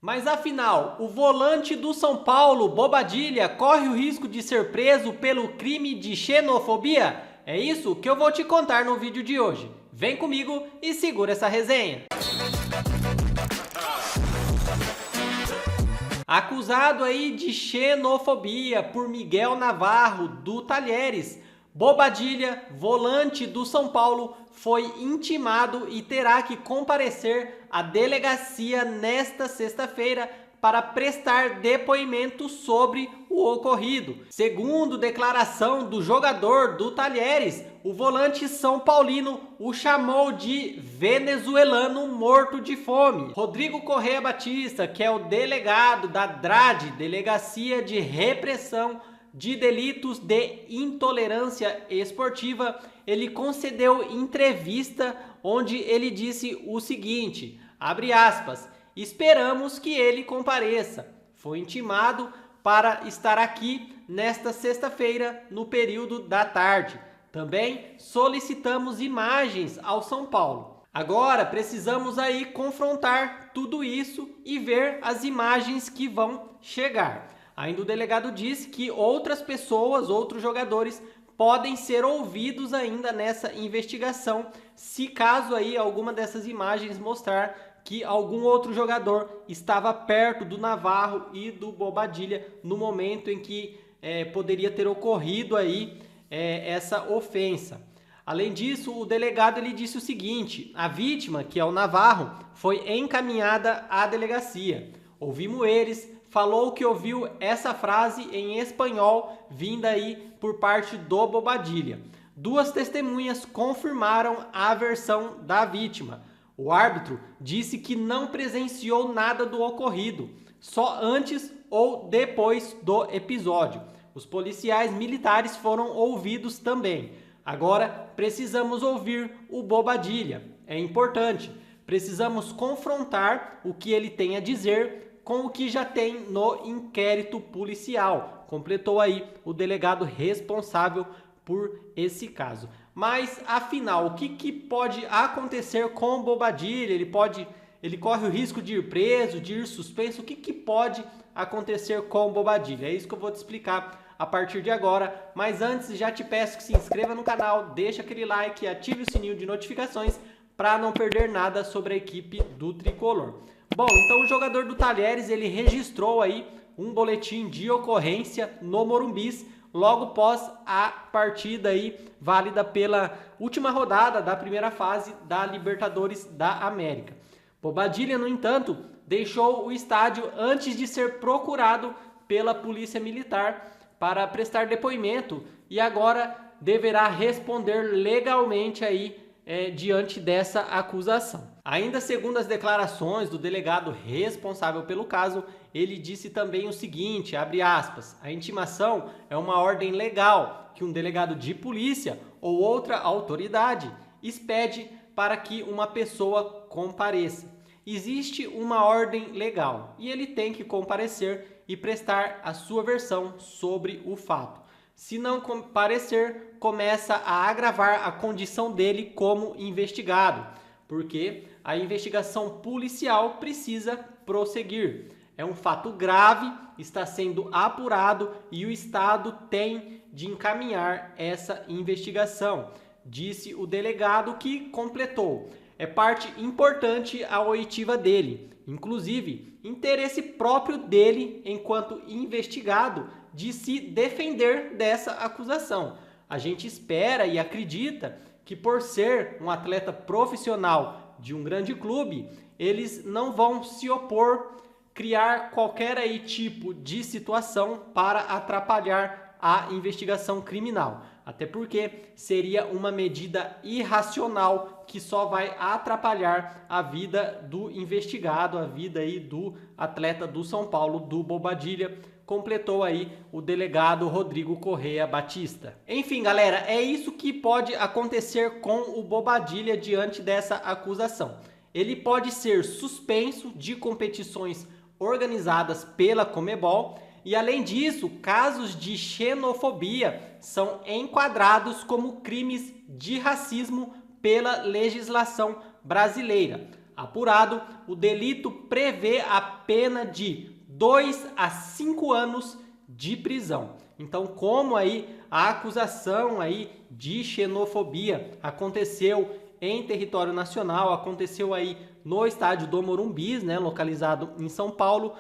Mas afinal, o volante do São Paulo, Bobadilla, corre o risco de ser preso pelo crime de xenofobia? É isso que eu vou te contar no vídeo de hoje. Vem comigo e segura essa resenha. Acusado aí de xenofobia por Miguel Navarro do Talheres, Bobadilla, volante do São Paulo, foi intimado e terá que comparecer à delegacia nesta sexta-feira para prestar depoimento sobre o ocorrido. Segundo declaração do jogador do Talheres, o volante são paulino o chamou de venezuelano morto de fome. Rodrigo Correia Batista, que é o delegado da DRAD, Delegacia de Repressão de Delitos de Intolerância Esportiva, ele concedeu entrevista onde ele disse o seguinte, abre aspas, esperamos que ele compareça. Foi intimado para estar aqui nesta sexta-feira no período da tarde. Também solicitamos imagens ao São Paulo. Agora precisamos aí confrontar tudo isso e ver as imagens que vão chegar. Ainda o delegado disse que outras pessoas, outros jogadores, podem ser ouvidos ainda nessa investigação, se caso aí alguma dessas imagens mostrar que algum outro jogador estava perto do Navarro e do Bobadilla no momento em que poderia ter ocorrido aí essa ofensa. Além disso, o delegado ele disse o seguinte, a vítima, que é o Navarro, foi encaminhada à delegacia. Ouvimos eles, falou que ouviu essa frase em espanhol vinda aí por parte do Bobadilla. Duas testemunhas confirmaram a versão da vítima. O árbitro disse que não presenciou nada do ocorrido, só antes ou depois do episódio. Os policiais militares foram ouvidos também. Agora precisamos ouvir o Bobadilla. É importante. Precisamos confrontar o que ele tem a dizer com o que já tem no inquérito policial. Completou aí o delegado responsável por esse caso. Mas, afinal, o que pode acontecer com o Bobadilla? Ele corre o risco de ir preso, de ir suspenso? O que pode acontecer com o Bobadilla? É isso que eu vou te explicar a partir de agora. Mas antes, já te peço que se inscreva no canal, deixa aquele like e ative o sininho de notificações para não perder nada sobre a equipe do Tricolor. Bom, então o jogador do Talheres, ele registrou aí um boletim de ocorrência no Morumbis, logo após a partida aí válida pela última rodada da primeira fase da Libertadores da América. Bobadilla, no entanto, deixou o estádio antes de ser procurado pela Polícia Militar para prestar depoimento e agora deverá responder legalmente aí diante dessa acusação. Ainda segundo as declarações do delegado responsável pelo caso, ele disse também o seguinte, abre aspas, a intimação é uma ordem legal que um delegado de polícia ou outra autoridade expede para que uma pessoa compareça. Existe uma ordem legal e ele tem que comparecer e prestar a sua versão sobre o fato. Se não comparecer, começa a agravar a condição dele como investigado, porque a investigação policial precisa prosseguir. É um fato grave, está sendo apurado e o Estado tem de encaminhar essa investigação, disse o delegado que completou. É parte importante a oitiva dele, inclusive interesse próprio dele enquanto investigado de se defender dessa acusação. A gente espera e acredita que por ser um atleta profissional de um grande clube, eles não vão se opor, criar qualquer aí tipo de situação para atrapalhar a investigação criminal. Até porque seria uma medida irracional que só vai atrapalhar a vida do investigado, a vida aí do atleta do São Paulo, do Bobadilla, completou aí o delegado Rodrigo Correia Batista. Enfim, galera, é isso que pode acontecer com o Bobadilla diante dessa acusação. Ele pode ser suspenso de competições organizadas pela Conmebol e, além disso, casos de xenofobia são enquadrados como crimes de racismo pela legislação brasileira. apurado, o delito prevê a pena de 2 a 5 anos de prisão. Então, como aí a acusação aí de xenofobia aconteceu em território nacional, aconteceu aí no estádio do Morumbi, né, localizado em São Paulo,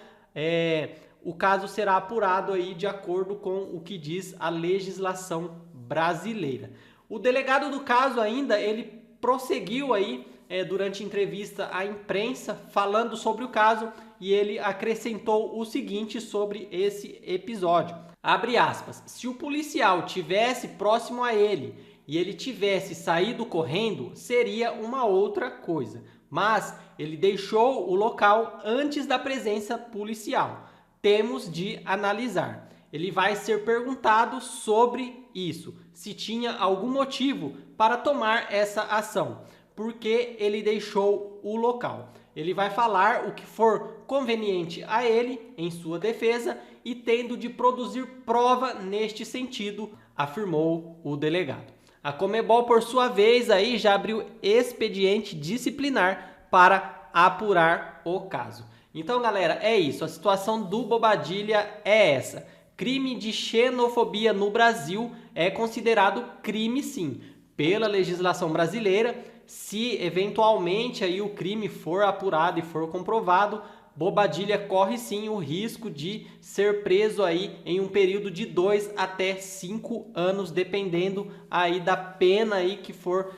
o caso será apurado aí de acordo com o que diz a legislação brasileira. O delegado do caso ainda, ele prosseguiu aí durante entrevista à imprensa falando sobre o caso e ele acrescentou o seguinte sobre esse episódio. Abre aspas, se o policial tivesse próximo a ele e ele tivesse saído correndo, seria uma outra coisa. Mas ele deixou o local antes da presença policial. Temos de analisar. Ele vai ser perguntado sobre isso, se tinha algum motivo para tomar essa ação, porque ele deixou o local. Ele vai falar o que for conveniente a ele em sua defesa e tendo de produzir prova neste sentido, afirmou o delegado. A Conmebol, por sua vez, aí já abriu expediente disciplinar para apurar o caso. Então, galera, é isso. A situação do Bobadilla é essa. Crime de xenofobia no Brasil é considerado crime, sim, pela legislação brasileira. Se eventualmente aí o crime for apurado e for comprovado, Bobadilla corre sim o risco de ser preso aí em um período de 2 até 5 anos, dependendo aí da pena aí que for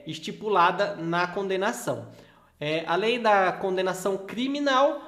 estipulada na condenação. Além da condenação criminal,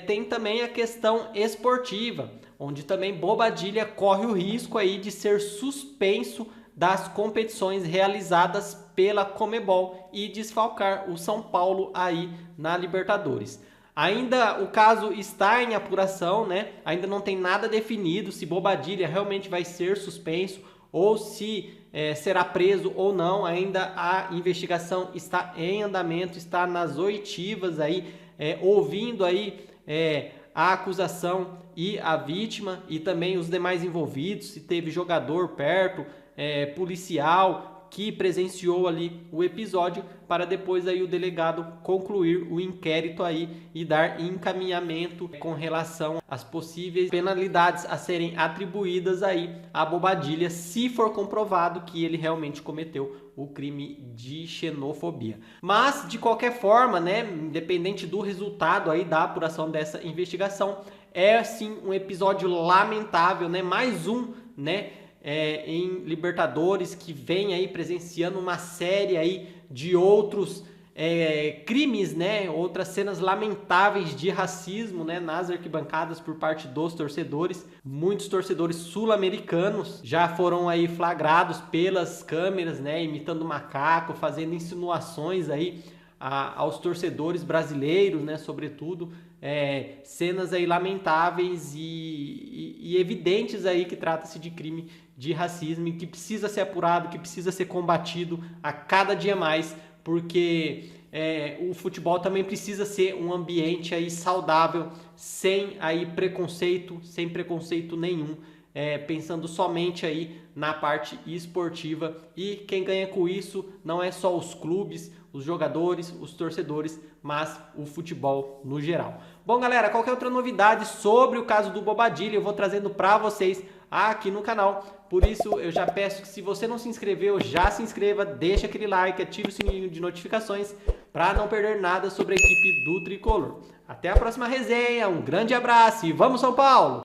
tem também a questão esportiva, onde também Bobadilla corre o risco aí de ser suspenso das competições realizadas pela Conmebol e desfalcar o São Paulo aí na Libertadores. Ainda o caso está em apuração, né? Ainda não tem nada definido se Bobadilla realmente vai ser suspenso ou se será preso ou não. Ainda a investigação está em andamento, está nas oitivas aí, ouvindo aí a acusação e a vítima e também os demais envolvidos, se teve jogador perto, policial que presenciou ali o episódio, para depois aí o delegado concluir o inquérito aí e dar encaminhamento com relação às possíveis penalidades a serem atribuídas aí a Bobadilla, se for comprovado que ele realmente cometeu o crime de xenofobia. Mas, de qualquer forma, né, independente do resultado aí da apuração dessa investigação, é sim um episódio lamentável, né, mais um, né, em Libertadores, que vem aí presenciando uma série aí de outros crimes, né? Outras cenas lamentáveis de racismo, né? Nas arquibancadas por parte dos torcedores. Muitos torcedores sul-americanos já foram aí flagrados pelas câmeras, né? Imitando macaco, fazendo insinuações aí aos torcedores brasileiros, né? Sobretudo, cenas aí lamentáveis e evidentes aí que trata-se de crime de racismo e que precisa ser apurado, que precisa ser combatido a cada dia mais, porque o futebol também precisa ser um ambiente aí saudável, sem aí preconceito, sem preconceito nenhum, pensando somente aí na parte esportiva, e quem ganha com isso não é só os clubes, os jogadores, os torcedores, mas o futebol no geral. Bom, galera, qualquer outra novidade sobre o caso do Bobadilla eu vou trazendo para vocês aqui no canal. Por isso, eu já peço que, se você não se inscreveu, já se inscreva, deixa aquele like, ative o sininho de notificações para não perder nada sobre a equipe do Tricolor. Até a próxima resenha, um grande abraço e vamos São Paulo!